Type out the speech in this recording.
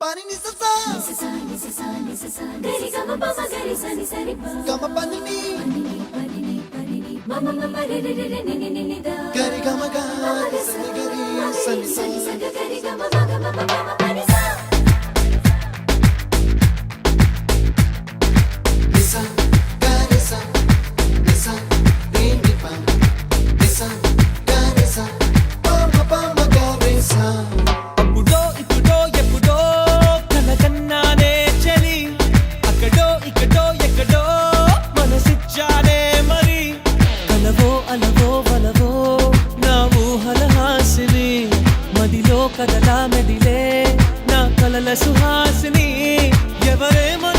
Pani ni sa sa gari ga ma pa ma gari sa ni sa ri pa ga ma pa ni ma ma ma ma re re re re ni ni da gari ga ma ga sa ni gari sa ni sa gari ga ma ma ga ma pa ma pa ni sa ni sa gari sa ni sa ni ni pa ni sa gari sa pa ma gari sa కదలా మెదిలే నా కలల సుహాసిని ఎవరేమో